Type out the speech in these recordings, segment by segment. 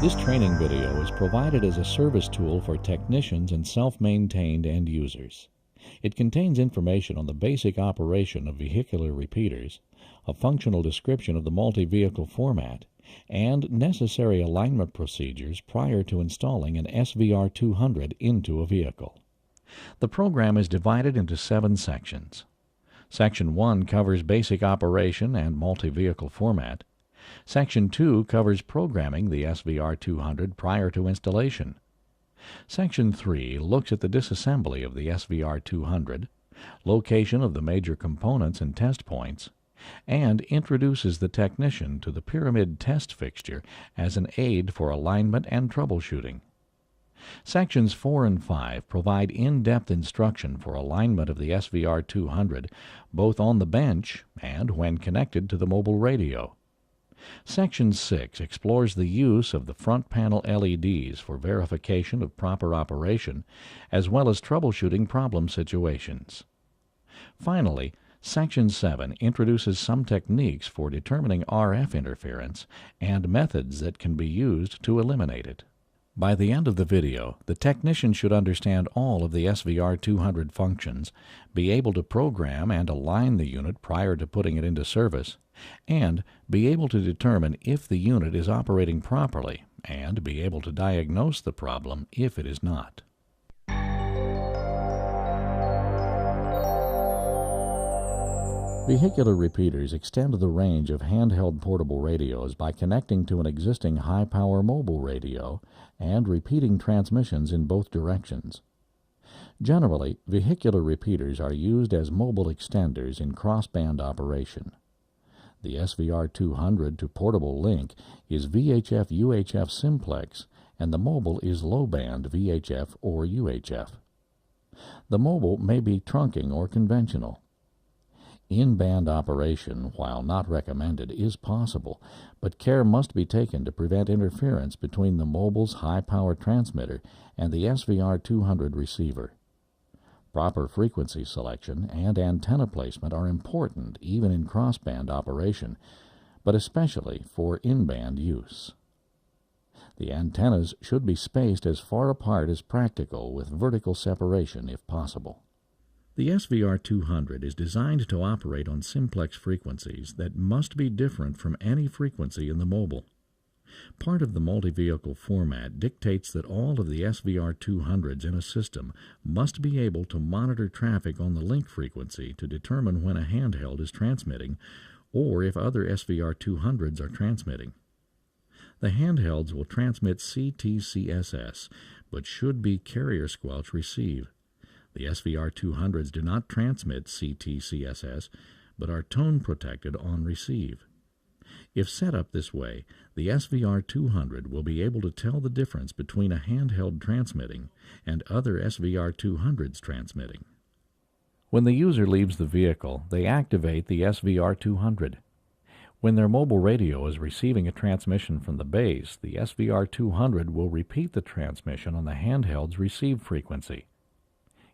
This training video is provided as a service tool for technicians and self-maintained end users. It contains information on the basic operation of vehicular repeaters, a functional description of the multi-vehicle format, and necessary alignment procedures prior to installing an SVR-200 into a vehicle. The program is divided into 7 sections. Section 1 covers basic operation and multi-vehicle format. Section 2 covers programming the SVR-200 prior to installation. Section 3 looks at the disassembly of the SVR-200, location of the major components and test points, and introduces the technician to the pyramid test fixture as an aid for alignment and troubleshooting. Sections 4 and 5 provide in-depth instruction for alignment of the SVR-200 both on the bench and when connected to the mobile radio. Section 6 explores the use of the front panel LEDs for verification of proper operation, as well as troubleshooting problem situations. Finally, Section 7 introduces some techniques for determining RF interference and methods that can be used to eliminate it. By the end of the video, the technician should understand all of the SVR-200 functions, be able to program and align the unit prior to putting it into service, and be able to determine if the unit is operating properly, and be able to diagnose the problem if it is not. Vehicular repeaters extend the range of handheld portable radios by connecting to an existing high-power mobile radio and repeating transmissions in both directions. Generally, vehicular repeaters are used as mobile extenders in crossband operation. The SVR-200 to portable link is VHF-UHF simplex, and the mobile is low-band VHF or UHF. The mobile may be trunking or conventional. In-band operation, while not recommended, is possible, but care must be taken to prevent interference between the mobile's high-power transmitter and the SVR-200 receiver. Proper frequency selection and antenna placement are important even in crossband operation, but especially for in-band use. The antennas should be spaced as far apart as practical, with vertical separation if possible. The SVR-200 is designed to operate on simplex frequencies that must be different from any frequency in the mobile. Part of the multi-vehicle format dictates that all of the SVR-200s in a system must be able to monitor traffic on the link frequency to determine when a handheld is transmitting or if other SVR-200s are transmitting. The handhelds will transmit CTCSS, but should be carrier squelch receive. The SVR-200s do not transmit CTCSS, but are tone protected on receive. If set up this way, the SVR-200 will be able to tell the difference between a handheld transmitting and other SVR-200s transmitting. When the user leaves the vehicle, they activate the SVR-200. When their mobile radio is receiving a transmission from the base, the SVR-200 will repeat the transmission on the handheld's receive frequency.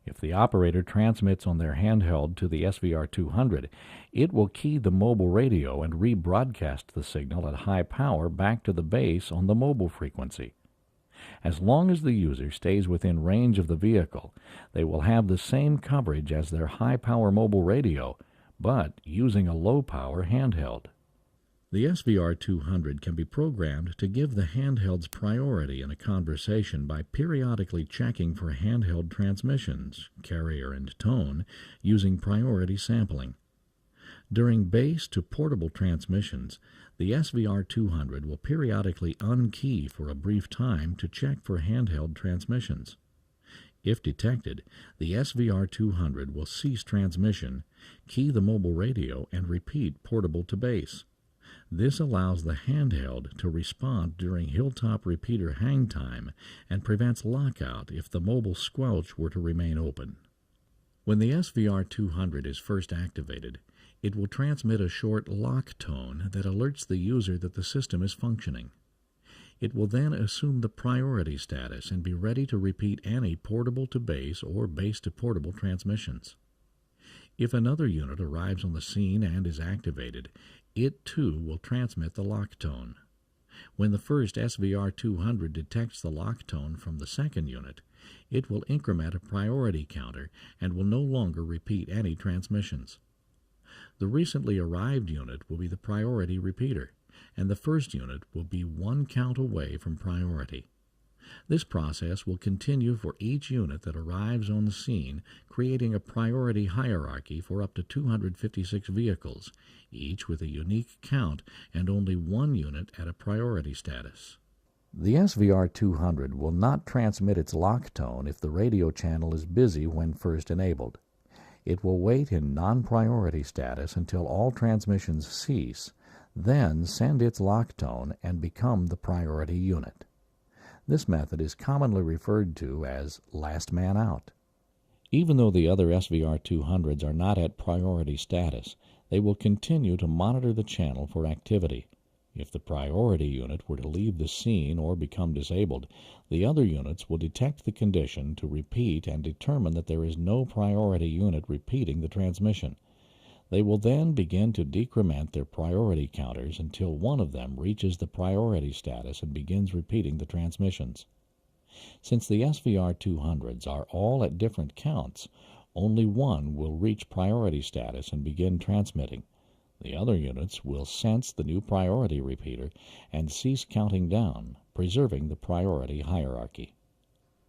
If the operator transmits on their handheld to the SVR-200, it will key the mobile radio and rebroadcast the signal at high power back to the base on the mobile frequency. As long as the user stays within range of the vehicle, they will have the same coverage as their high-power mobile radio, but using a low-power handheld. The SVR-200 can be programmed to give the handhelds priority in a conversation by periodically checking for handheld transmissions, carrier and tone, using priority sampling. During base to portable transmissions, the SVR-200 will periodically unkey for a brief time to check for handheld transmissions. If detected, the SVR-200 will cease transmission, key the mobile radio, and repeat portable to base. This allows the handheld to respond during hilltop repeater hang time and prevents lockout if the mobile squelch were to remain open. When the SVR-200 is first activated, it will transmit a short lock tone that alerts the user that the system is functioning. It will then assume the priority status and be ready to repeat any portable to base or base to portable transmissions. If another unit arrives on the scene and is activated, it too will transmit the lock tone. When the first SVR-200 detects the lock tone from the second unit, it will increment a priority counter and will no longer repeat any transmissions. The recently arrived unit will be the priority repeater, and the first unit will be one count away from priority. This process will continue for each unit that arrives on the scene, creating a priority hierarchy for up to 256 vehicles, each with a unique count and only one unit at a priority status. The SVR-200 will not transmit its lock tone if the radio channel is busy when first enabled. It will wait in non-priority status until all transmissions cease, then send its lock tone and become the priority unit. This method is commonly referred to as last man out. Even though the other SVR-200s are not at priority status, they will continue to monitor the channel for activity. If the priority unit were to leave the scene or become disabled, the other units will detect the condition to repeat and determine that there is no priority unit repeating the transmission. They will then begin to decrement their priority counters until one of them reaches the priority status and begins repeating the transmissions. Since the SVR-200s are all at different counts, only one will reach priority status and begin transmitting. The other units will sense the new priority repeater and cease counting down, preserving the priority hierarchy.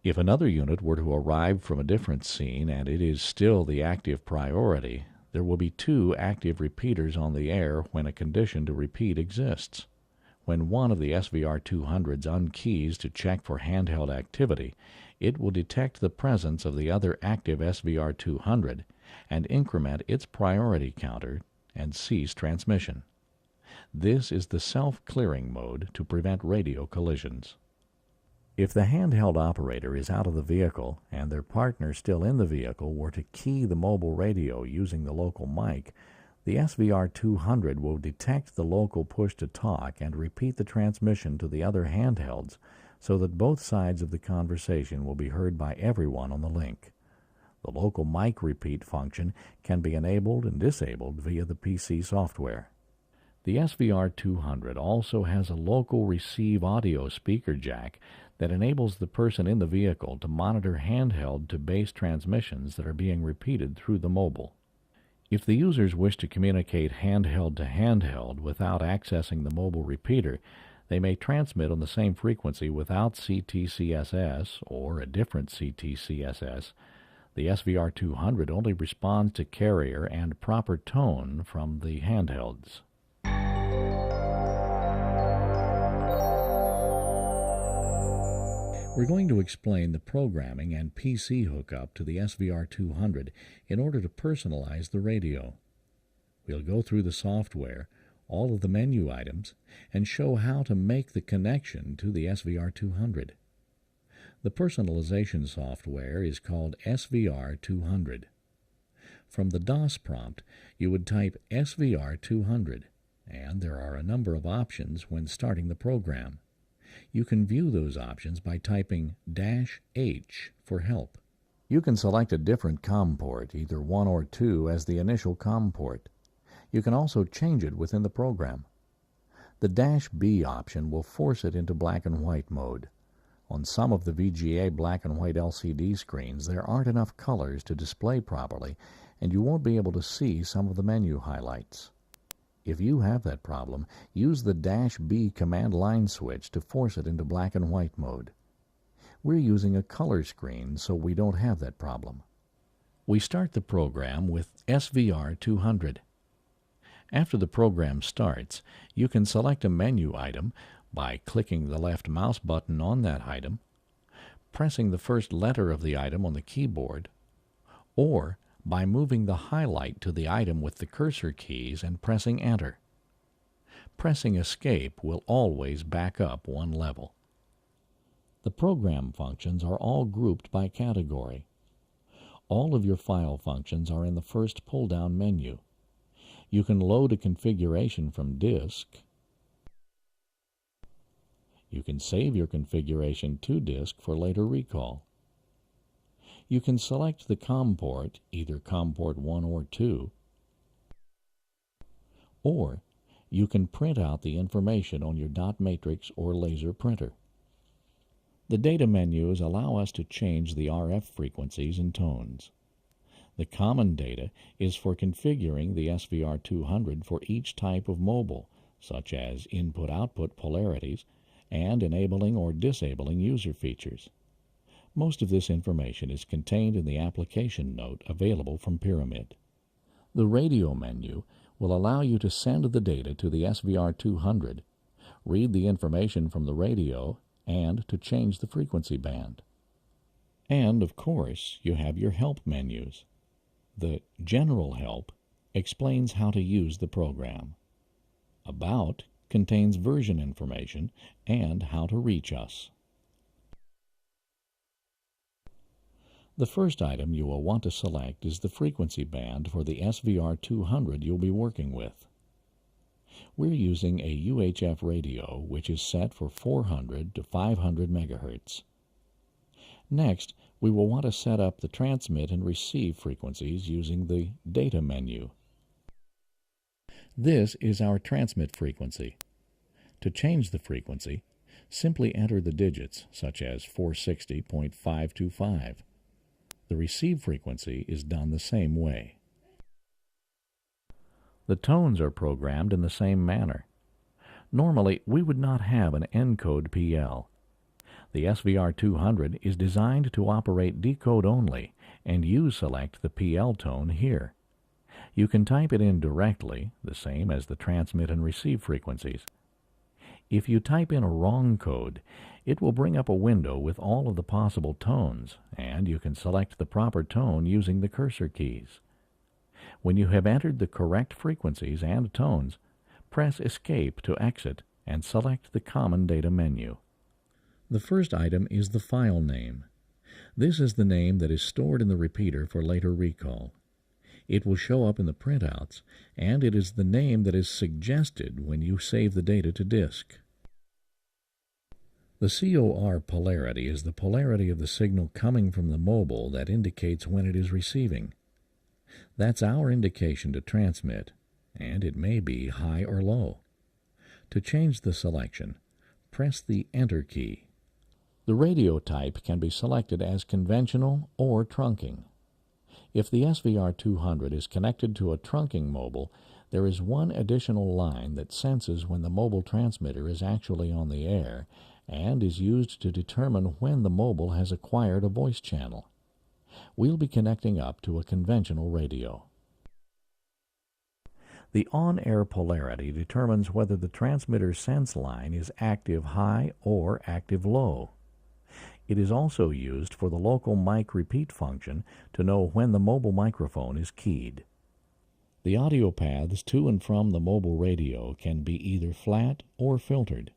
If another unit were to arrive from a different scene and it is still the active priority, there will be two active repeaters on the air when a condition to repeat exists. When one of the SVR-200s unkeys to check for handheld activity, it will detect the presence of the other active SVR-200 and increment its priority counter and cease transmission. This is the self-clearing mode to prevent radio collisions. If the handheld operator is out of the vehicle and their partner still in the vehicle were to key the mobile radio using the local mic, the SVR-200 will detect the local push-to-talk and repeat the transmission to the other handhelds so that both sides of the conversation will be heard by everyone on the link. The local mic repeat function can be enabled and disabled via the PC software. The SVR-200 also has a local receive audio speaker jack that enables the person in the vehicle to monitor handheld to base transmissions that are being repeated through the mobile. If the users wish to communicate handheld to handheld without accessing the mobile repeater, they may transmit on the same frequency without CTCSS or a different CTCSS. The SVR-200 only responds to carrier and proper tone from the handhelds. We're going to explain the programming and PC hookup to the SVR-200 in order to personalize the radio. We'll go through the software, all of the menu items, and show how to make the connection to the SVR-200. The personalization software is called SVR-200. From the DOS prompt, you would type SVR-200, and there are a number of options when starting the program. You can view those options by typing -H for help. You can select a different COM port, either 1 or 2, as the initial COM port. You can also change it within the program. The -B option will force it into black and white mode. On some of the VGA black and white LCD screens, there aren't enough colors to display properly, and you won't be able to see some of the menu highlights. If you have that problem, use the -B command line switch to force it into black and white mode. We're using a color screen, so we don't have that problem. We start the program with SVR-200. After the program starts, you can select a menu item by clicking the left mouse button on that item, pressing the first letter of the item on the keyboard, or by moving the highlight to the item with the cursor keys and pressing Enter. Pressing Escape will always back up one level. The program functions are all grouped by category. All of your file functions are in the first pull-down menu. You can load a configuration from disk. You can save your configuration to disk for later recall. You can select the COM port, either COM port 1 or 2, or you can print out the information on your dot matrix or laser printer. The data menus allow us to change the RF frequencies and tones. The common data is for configuring the SVR-200 for each type of mobile, such as input-output polarities, and enabling or disabling user features. Most of this information is contained in the application note available from Pyramid. The radio menu will allow you to send the data to the SVR-200, read the information from the radio, and to change the frequency band. And, of course, you have your help menus. The General Help explains how to use the program. About contains version information and how to reach us. The first item you will want to select is the frequency band for the SVR-200 you'll be working with. We're using a UHF radio which is set for 400 to 500 MHz. Next, we will want to set up the transmit and receive frequencies using the Data menu. This is our transmit frequency. To change the frequency, simply enter the digits such as 460.525. The receive frequency is done the same way. The tones are programmed in the same manner. Normally, we would not have an encode PL. The SVR-200 is designed to operate decode only, and you select the PL tone here. You can type it in directly, the same as the transmit and receive frequencies. If you type in a wrong code, it will bring up a window with all of the possible tones, and you can select the proper tone using the cursor keys. When you have entered the correct frequencies and tones, press Escape to exit and select the Common Data menu. The first item is the file name. This is the name that is stored in the repeater for later recall. It will show up in the printouts, and it is the name that is suggested when you save the data to disk. The COR polarity is the polarity of the signal coming from the mobile that indicates when it is receiving. That's our indication to transmit, and it may be high or low. To change the selection, press the Enter key. The radio type can be selected as conventional or trunking. If the SVR-200 is connected to a trunking mobile, there is one additional line that senses when the mobile transmitter is actually on the air and is used to determine when the mobile has acquired a voice channel. We'll be connecting up to a conventional radio. The on-air polarity determines whether the transmitter sense line is active high or active low. It is also used for the local mic repeat function to know when the mobile microphone is keyed. The audio paths to and from the mobile radio can be either flat or filtered.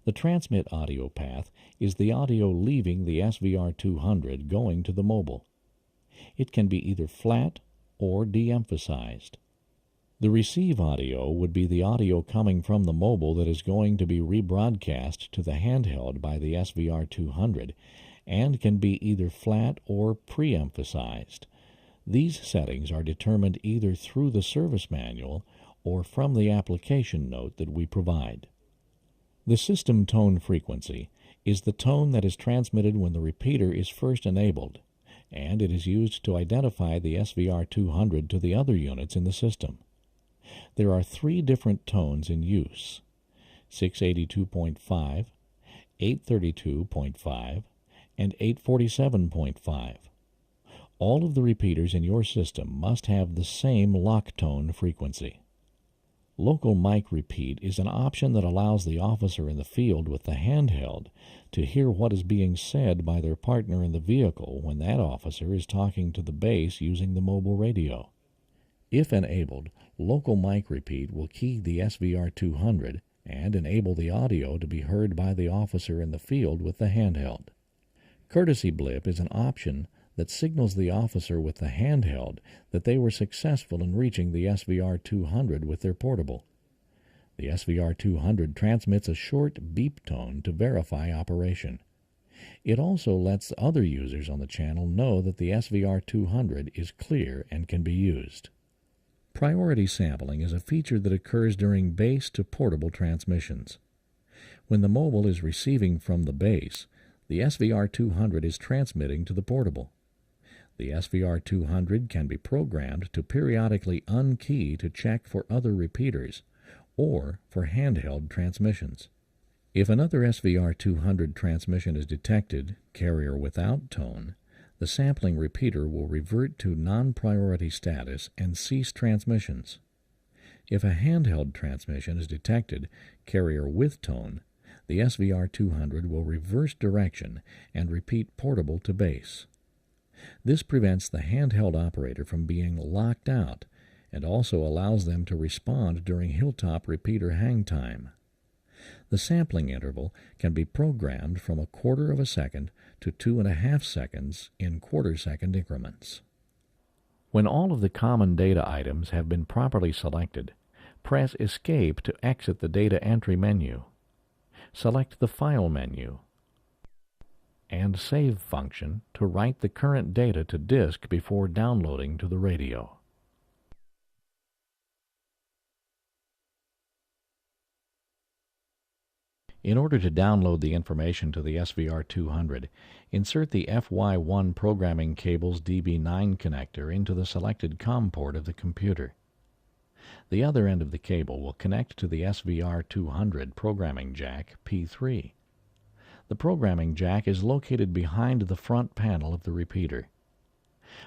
The transmit audio path is the audio leaving the SVR-200 going to the mobile. It can be either flat or de-emphasized. The receive audio would be the audio coming from the mobile that is going to be rebroadcast to the handheld by the SVR-200 and can be either flat or pre-emphasized. These settings are determined either through the service manual or from the application note that we provide. The system tone frequency is the tone that is transmitted when the repeater is first enabled, and it is used to identify the SVR-200 to the other units in the system. There are 3 different tones in use: 682.5, 832.5, and 847.5. All of the repeaters in your system must have the same lock tone frequency. Local mic repeat is an option that allows the officer in the field with the handheld to hear what is being said by their partner in the vehicle when that officer is talking to the base using the mobile radio. If enabled, local mic repeat will key the SVR-200 and enable the audio to be heard by the officer in the field with the handheld. Courtesy blip is an option that signals the officer with the handheld that they were successful in reaching the SVR-200 with their portable. The SVR-200 transmits a short beep tone to verify operation. It also lets other users on the channel know that the SVR-200 is clear and can be used. Priority sampling is a feature that occurs during base to portable transmissions. When the mobile is receiving from the base, the SVR-200 is transmitting to the portable. The SVR-200 can be programmed to periodically unkey to check for other repeaters or for handheld transmissions. If another SVR-200 transmission is detected, carrier without tone, the sampling repeater will revert to non-priority status and cease transmissions. If a handheld transmission is detected, carrier with tone, the SVR-200 will reverse direction and repeat portable to base. This prevents the handheld operator from being locked out and also allows them to respond during hilltop repeater hang time. The sampling interval can be programmed from 1/4 of a second to 2.5 seconds in quarter-second increments. When all of the common data items have been properly selected, press Escape to exit the Data Entry menu. Select the File menu and Save function to write the current data to disk before downloading to the radio. In order to download the information to the SVR-200, insert the FY1 programming cable's DB9 connector into the selected COM port of the computer. The other end of the cable will connect to the SVR-200 programming jack P3. The programming jack is located behind the front panel of the repeater.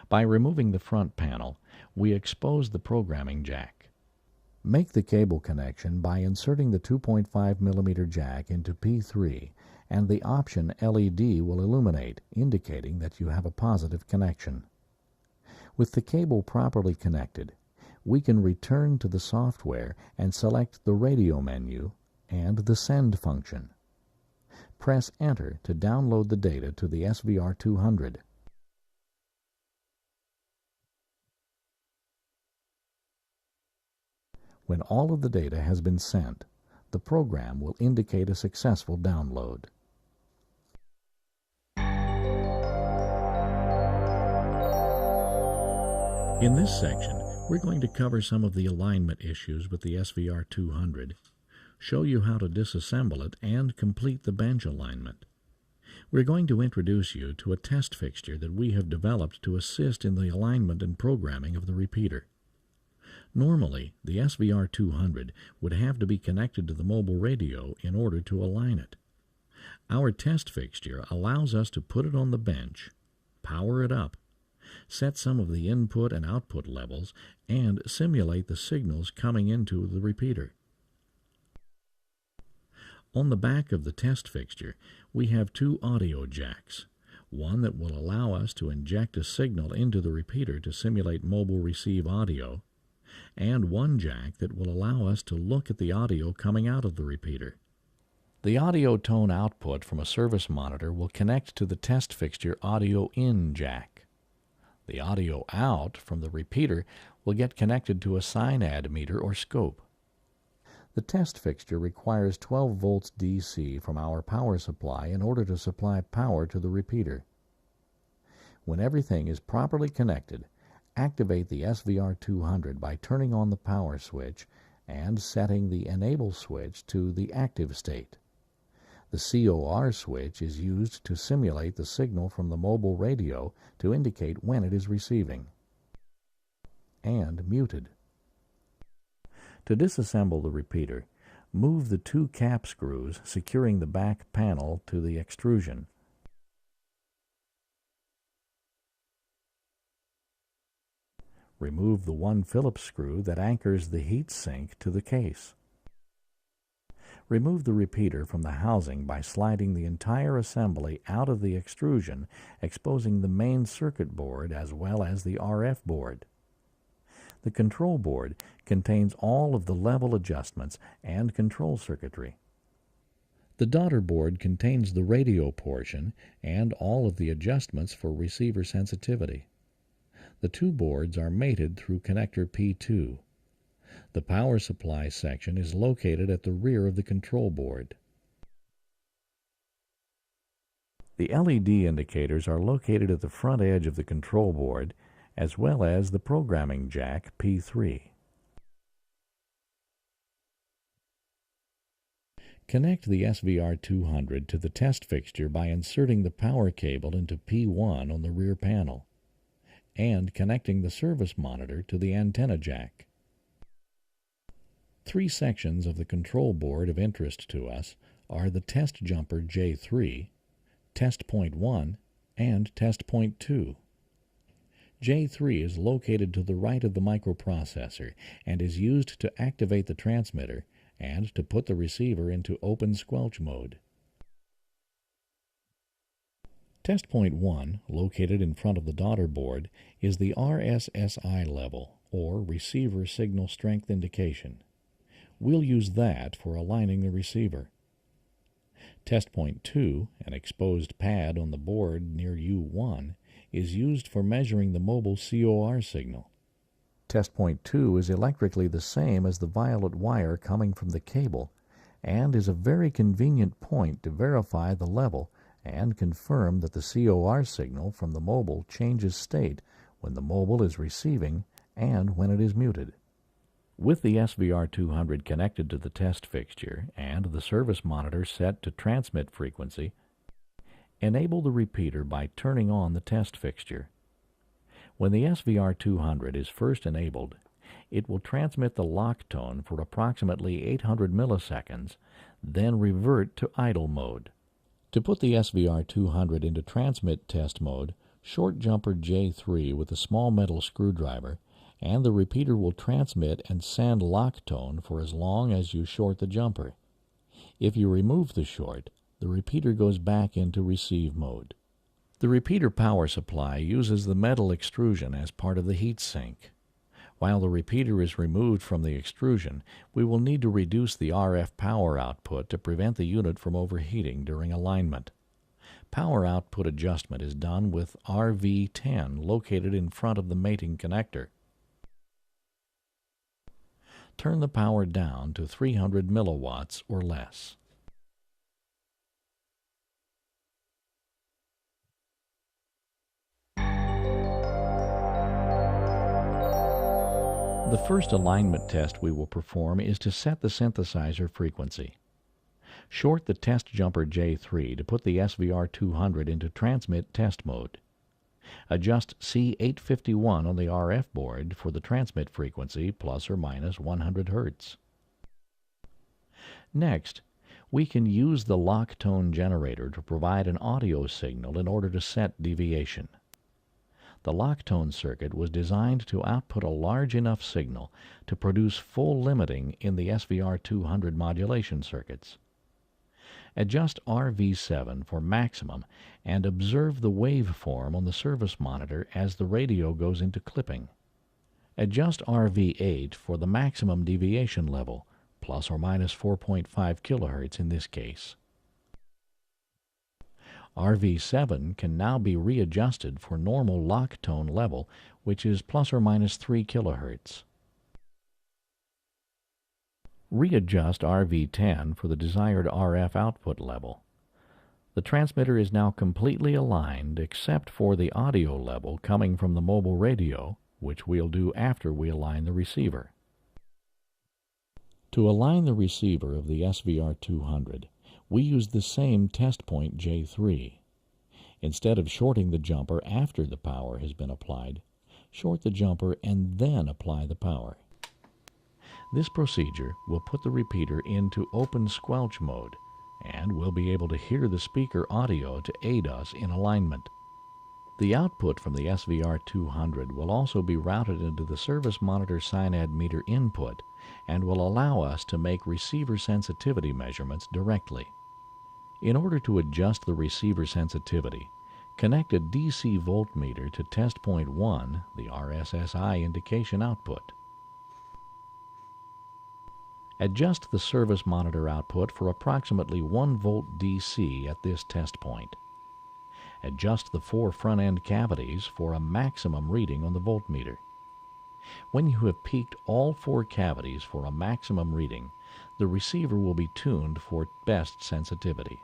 By removing the front panel, we expose the programming jack. Make the cable connection by inserting the 2.5 mm jack into P3, and the option LED will illuminate, indicating that you have a positive connection. With the cable properly connected, we can return to the software and select the radio menu and the Send function. Press Enter to download the data to the SVR-200. When all of the data has been sent, the program will indicate a successful download. In this section, we're going to cover some of the alignment issues with the SVR-200, show you how to disassemble it, and complete the bench alignment. We're going to introduce you to a test fixture that we have developed to assist in the alignment and programming of the repeater. Normally, the SVR-200 would have to be connected to the mobile radio in order to align it. Our test fixture allows us to put it on the bench, power it up, set some of the input and output levels, and simulate the signals coming into the repeater. On the back of the test fixture, we have 2 audio jacks, one that will allow us to inject a signal into the repeater to simulate mobile receive audio, and one jack that will allow us to look at the audio coming out of the repeater. The audio tone output from a service monitor will connect to the test fixture audio in jack. The audio out from the repeater will get connected to a SINAD meter or scope. The test fixture requires 12 volts DC from our power supply in order to supply power to the repeater. When everything is properly connected, activate the SVR-200 by turning on the power switch and setting the Enable switch to the active state. The COR switch is used to simulate the signal from the mobile radio to indicate when it is receiving. And muted. To disassemble the repeater, move the 2 cap screws securing the back panel to the extrusion. Remove the 1 Phillips screw that anchors the heat sink to the case. Remove the repeater from the housing by sliding the entire assembly out of the extrusion, exposing the main circuit board as well as the RF board. The control board contains all of the level adjustments and control circuitry. The daughter board contains the radio portion and all of the adjustments for receiver sensitivity. The 2 boards are mated through connector P2. The power supply section is located at the rear of the control board. The LED indicators are located at the front edge of the control board, as well as the programming jack P3. Connect the SVR-200 to the test fixture by inserting the power cable into P1 on the rear panel and connecting the service monitor to the antenna jack. Three sections of the control board of interest to us are the test jumper J3, test point 1, and test point 2. J3 is located to the right of the microprocessor and is used to activate the transmitter and to put the receiver into open squelch mode. Test point 1, located in front of the daughter board, is the RSSI level, or Receiver Signal Strength Indication. We'll use that for aligning the receiver. Test point 2, an exposed pad on the board near U1, is used for measuring the mobile COR signal. Test point 2 is electrically the same as the violet wire coming from the cable and is a very convenient point to verify the level and confirm that the COR signal from the mobile changes state when the mobile is receiving and when it is muted. With the SVR-200 connected to the test fixture and the service monitor set to transmit frequency, enable the repeater by turning on the test fixture. When the SVR-200 is first enabled, it will transmit the lock tone for approximately 800 milliseconds, then revert to idle mode. To put the SVR-200 into transmit test mode, short jumper J3 with a small metal screwdriver, and the repeater will transmit and send lock tone for as long as you short the jumper. If you remove the short, the repeater goes back into receive mode. The repeater power supply uses the metal extrusion as part of the heat sink. While the repeater is removed from the extrusion, we will need to reduce the RF power output to prevent the unit from overheating during alignment. Power output adjustment is done with RV10 located in front of the mating connector. Turn the power down to 300 milliwatts or less. The first alignment test we will perform is to set the synthesizer frequency. Short the test jumper J3 to put the SVR-200 into transmit test mode. Adjust C851 on the RF board for the transmit frequency plus or minus 100 Hz. Next, we can use the lock tone generator to provide an audio signal in order to set deviation. The lock tone circuit was designed to output a large enough signal to produce full limiting in the SVR-200 modulation circuits. Adjust RV7 for maximum and observe the waveform on the service monitor as the radio goes into clipping. Adjust RV8 for the maximum deviation level, plus or minus 4.5 kHz in this case. RV7 can now be readjusted for normal lock tone level, which is plus or minus 3 kHz. Readjust RV10 for the desired RF output level. The transmitter is now completely aligned except for the audio level coming from the mobile radio, which we'll do after we align the receiver. To align the receiver of the SVR-200, we use the same test point J3. Instead of shorting the jumper after the power has been applied, short the jumper and then apply the power. This procedure will put the repeater into open squelch mode, and we'll be able to hear the speaker audio to aid us in alignment. The output from the SVR-200 will also be routed into the service monitor SINAD meter input and will allow us to make receiver sensitivity measurements directly. In order to adjust the receiver sensitivity, connect a DC voltmeter to test point 1, the RSSI indication output. Adjust the service monitor output for approximately 1 volt DC at this test point. Adjust the 4 front-end cavities for a maximum reading on the voltmeter. When you have peaked all 4 cavities for a maximum reading, the receiver will be tuned for best sensitivity.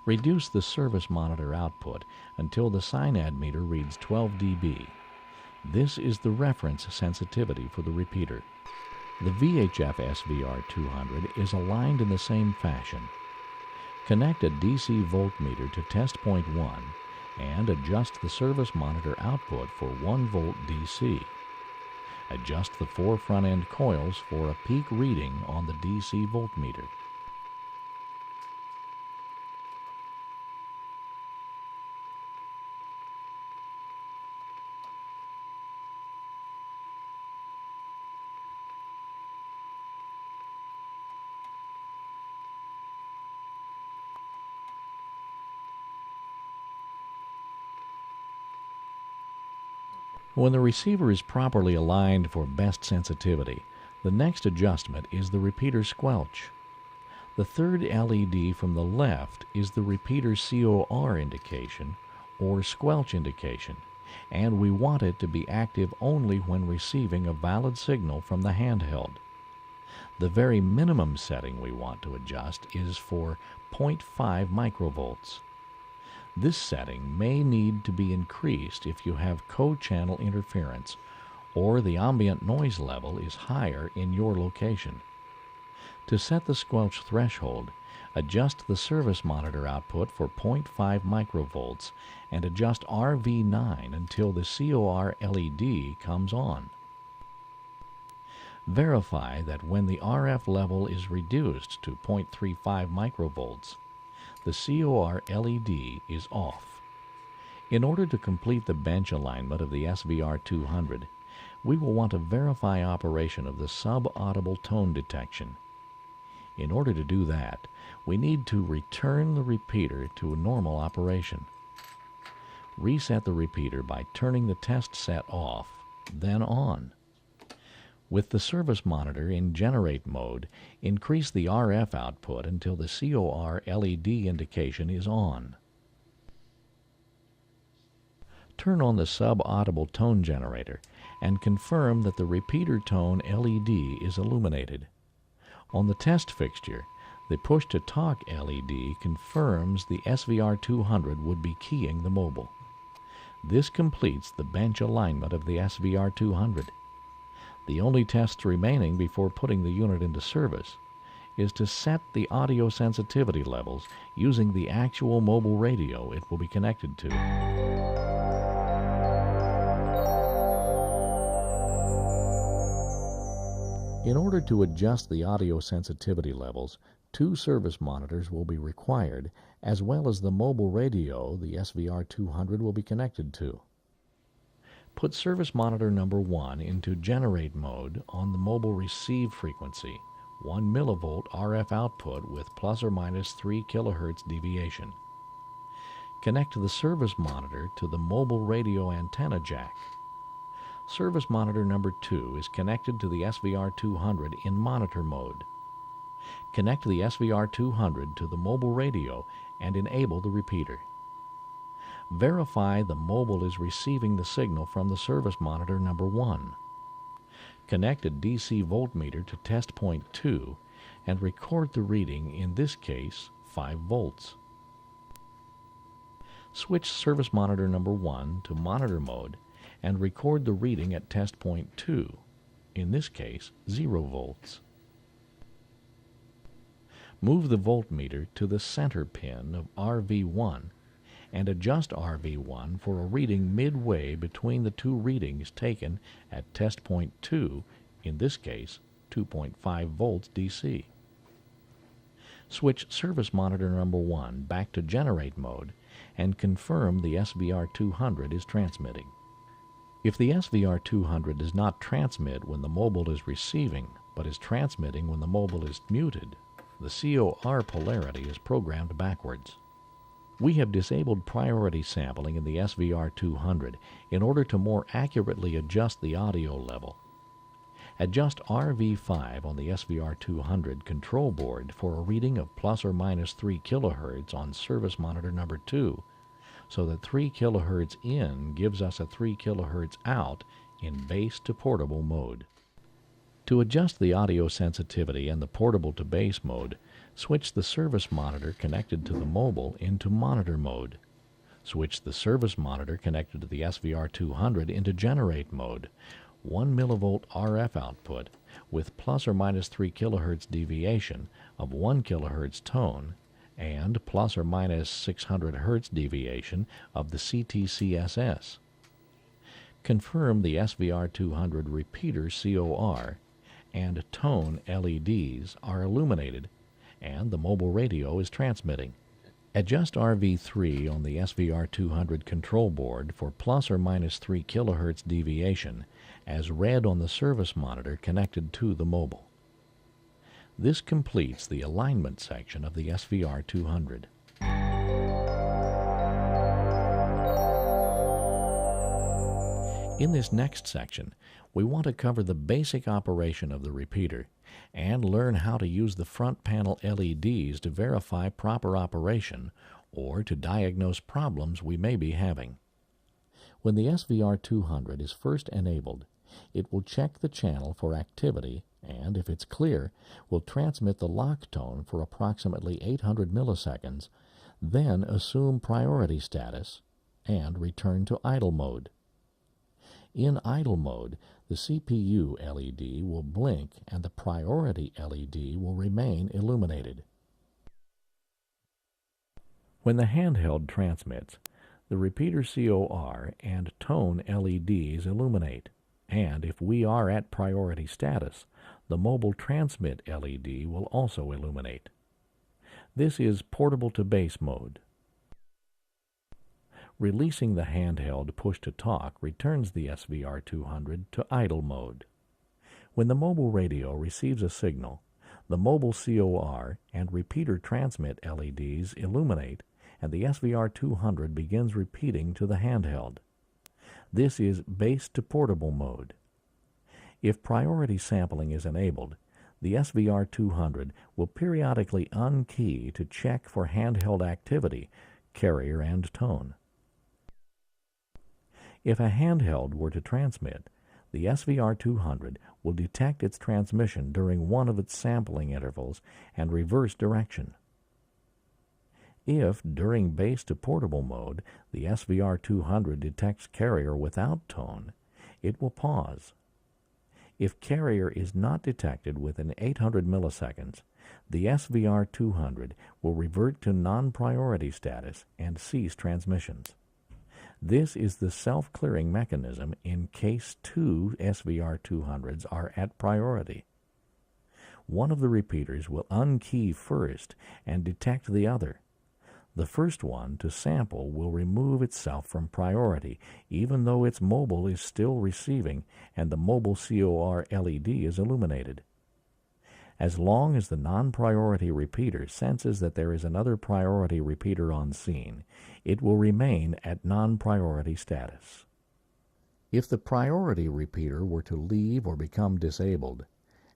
Reduce the service monitor output until the SINAD meter reads 12 dB. This is the reference sensitivity for the repeater. The VHF SVR-200 is aligned in the same fashion. Connect a DC voltmeter to test point 1 and adjust the service monitor output for 1 volt DC. Adjust the 4 front-end coils for a peak reading on the DC voltmeter. When the receiver is properly aligned for best sensitivity, the next adjustment is the repeater squelch. The third LED from the left is the repeater COR indication or squelch indication, and we want it to be active only when receiving a valid signal from the handheld. The very minimum setting we want to adjust is for 0.5 microvolts. This setting may need to be increased if you have co-channel interference or the ambient noise level is higher in your location. To set the squelch threshold, adjust the service monitor output for 0.5 microvolts and adjust RV9 until the COR LED comes on. Verify that when the RF level is reduced to 0.35 microvolts, the COR LED is off. In order to complete the bench alignment of the SVR-200, we will want to verify operation of the sub-audible tone detection. In order to do that, we need to return the repeater to normal operation. Reset the repeater by turning the test set off, then on. With the service monitor in generate mode, increase the RF output until the COR LED indication is on. Turn on the sub-audible tone generator and confirm that the repeater tone LED is illuminated. On the test fixture, the push-to-talk LED confirms the SVR-200 would be keying the mobile. This completes the bench alignment of the SVR-200. The only tests remaining before putting the unit into service is to set the audio sensitivity levels using the actual mobile radio it will be connected to. In order to adjust the audio sensitivity levels, 2 service monitors will be required, as well as the mobile radio the SVR-200 will be connected to. Put service monitor number 1 into generate mode on the mobile receive frequency, 1 millivolt RF output with plus or minus 3 kHz deviation. Connect the service monitor to the mobile radio antenna jack. Service monitor number 2 is connected to the SVR-200 in monitor mode. Connect the SVR-200 to the mobile radio and enable the repeater. Verify the mobile is receiving the signal from the service monitor number 1. Connect a DC voltmeter to test point 2 and record the reading, in this case 5 volts. Switch service monitor number 1 to monitor mode and record the reading at test point 2, in this case 0 volts. Move the voltmeter to the center pin of RV1 and adjust RV1 for a reading midway between the 2 readings taken at test point 2, in this case 2.5 volts DC. Switch service monitor number 1 back to generate mode and confirm the SVR-200 is transmitting. If the SVR-200 does not transmit when the mobile is receiving, but is transmitting when the mobile is muted, the COR polarity is programmed backwards. We have disabled priority sampling in the SVR-200 in order to more accurately adjust the audio level. Adjust RV5 on the SVR-200 control board for a reading of plus or minus 3 kHz on service monitor number 2, so that 3 kHz in gives us a 3 kHz out in base to portable mode. To adjust the audio sensitivity and the portable to base mode, Switch the service monitor connected to the mobile into monitor mode. Switch the service monitor connected to the SVR-200 into generate mode, 1 millivolt RF output with plus or minus 3 kHz deviation of 1 kHz tone and plus or minus 600 Hz deviation of the CTCSS. Confirm the SVR-200 repeater COR and tone LEDs are illuminated and the mobile radio is transmitting. Adjust RV3 on the SVR-200 control board for plus or minus 3 kHz deviation as read on the service monitor connected to the mobile. This completes the alignment section of the SVR-200. In this next section, we want to cover the basic operation of the repeater and learn how to use the front panel LEDs to verify proper operation or to diagnose problems we may be having. When the SVR-200 is first enabled, it will check the channel for activity and, if it's clear, will transmit the lock tone for approximately 800 milliseconds, then assume priority status and return to idle mode. In idle mode, the CPU LED will blink and the priority LED will remain illuminated. When the handheld transmits, the repeater COR and tone LEDs illuminate, and if we are at priority status, the mobile transmit LED will also illuminate. This is portable to base mode. Releasing the handheld push-to-talk returns the SVR-200 to idle mode. When the mobile radio receives a signal, the mobile COR and repeater transmit LEDs illuminate and the SVR-200 begins repeating to the handheld. This is base to portable mode. If priority sampling is enabled, the SVR-200 will periodically unkey to check for handheld activity, carrier and tone. If a handheld were to transmit, the SVR-200 will detect its transmission during one of its sampling intervals and reverse direction. If, during base to portable mode, the SVR-200 detects carrier without tone, it will pause. If carrier is not detected within 800 milliseconds, the SVR-200 will revert to non-priority status and cease transmissions. This is the self-clearing mechanism in case two SVR-200s are at priority. One of the repeaters will unkey first and detect the other. The first one to sample will remove itself from priority, even though its mobile is still receiving and the mobile COR LED is illuminated. As long as the non-priority repeater senses that there is another priority repeater on scene, it will remain at non-priority status. If the priority repeater were to leave or become disabled,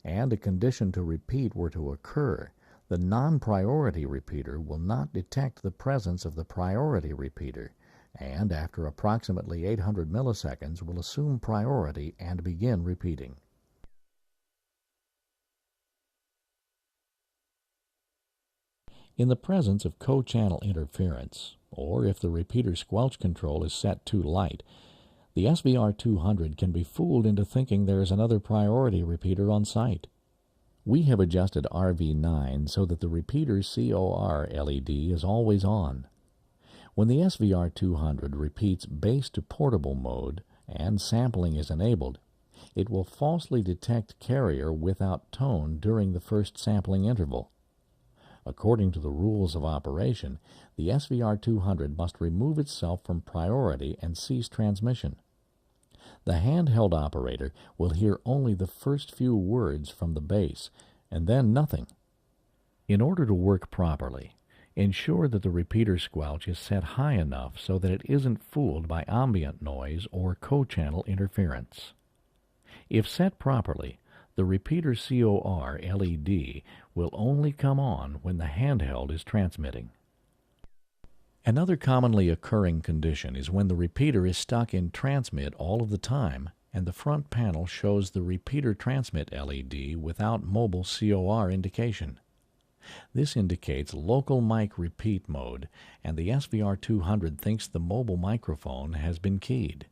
and a condition to repeat were to occur, the non-priority repeater will not detect the presence of the priority repeater, and after approximately 800 milliseconds will assume priority and begin repeating. In the presence of co-channel interference, or if the repeater squelch control is set too light, the SVR-200 can be fooled into thinking there is another priority repeater on site. We have adjusted RV9 so that the repeater's COR LED is always on. When the SVR-200 repeats base to portable mode and sampling is enabled, it will falsely detect carrier without tone during the first sampling interval. According to the rules of operation, the SVR-200 must remove itself from priority and cease transmission. The handheld operator will hear only the first few words from the base, and then nothing. In order to work properly, ensure that the repeater squelch is set high enough so that it isn't fooled by ambient noise or co-channel interference. If set properly, the repeater COR LED will only come on when the handheld is transmitting. Another commonly occurring condition is when the repeater is stuck in transmit all of the time and the front panel shows the repeater transmit LED without mobile COR indication. This indicates local mic repeat mode, and the SVR-200 thinks the mobile microphone has been keyed.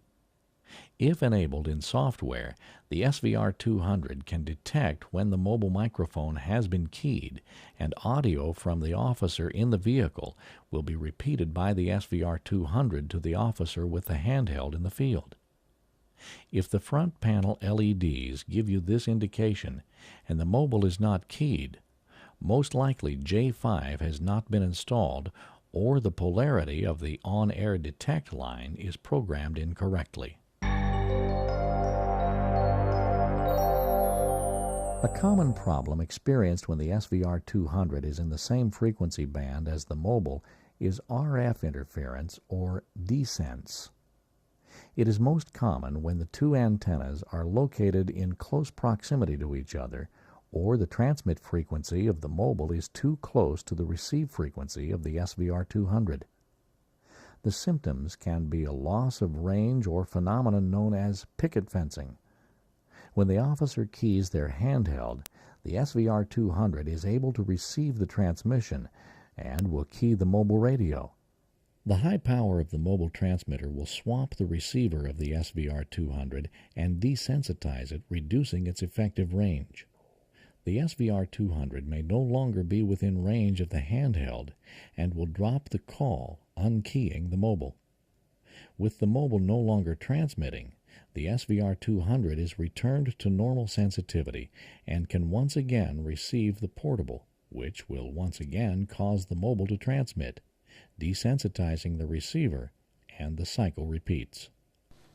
If enabled in software, the SVR-200 can detect when the mobile microphone has been keyed, and audio from the officer in the vehicle will be repeated by the SVR-200 to the officer with the handheld in the field. If the front panel LEDs give you this indication and the mobile is not keyed, most likely J5 has not been installed, or the polarity of the on-air detect line is programmed incorrectly. A common problem experienced when the SVR-200 is in the same frequency band as the mobile is RF interference, or desense. It is most common when the two antennas are located in close proximity to each other, or the transmit frequency of the mobile is too close to the receive frequency of the SVR-200. The symptoms can be a loss of range or phenomenon known as picket fencing. When the officer keys their handheld, the SVR-200 is able to receive the transmission and will key the mobile radio. The high power of the mobile transmitter will swamp the receiver of the SVR-200 and desensitize it, reducing its effective range. The SVR-200 may no longer be within range of the handheld and will drop the call, unkeying the mobile. With the mobile no longer transmitting, the SVR-200 is returned to normal sensitivity and can once again receive the portable, which will once again cause the mobile to transmit, desensitizing the receiver, and the cycle repeats.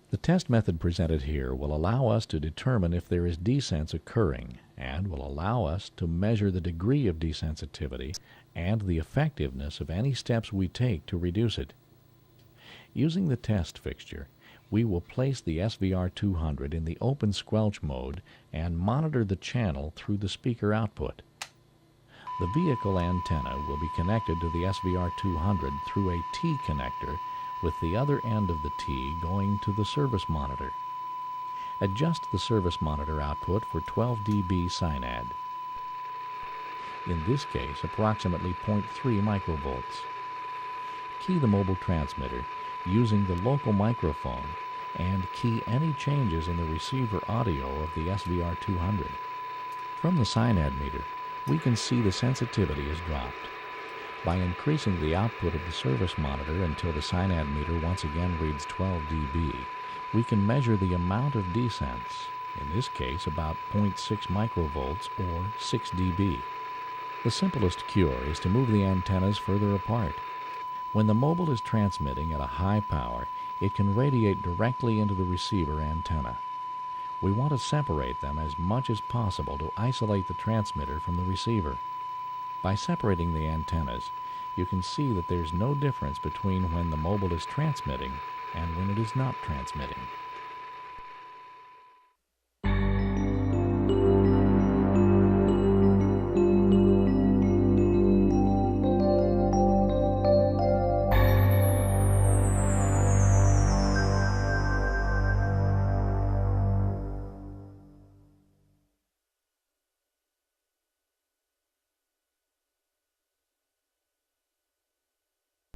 The test method presented here will allow us to determine if there is desense occurring, and will allow us to measure the degree of desensitivity and the effectiveness of any steps we take to reduce it. Using the test fixture, we will place the SVR-200 in the open squelch mode and monitor the channel through the speaker output. The vehicle antenna will be connected to the SVR-200 through a T connector, with the other end of the T going to the service monitor. Adjust the service monitor output for 12 dB synad. In this case, approximately 0.3 microvolts. Key the mobile transmitter using the local microphone and key any changes in the receiver audio of the SVR-200. From the synad meter, we can see the sensitivity is dropped. By increasing the output of the service monitor until the synad meter once again reads 12 dB, we can measure the amount of desense, in this case about 0.6 microvolts or 6 dB. The simplest cure is to move the antennas further apart. When the mobile is transmitting at a high power, it can radiate directly into the receiver antenna. We want to separate them as much as possible to isolate the transmitter from the receiver. By separating the antennas, you can see that there's no difference between when the mobile is transmitting and when it is not transmitting.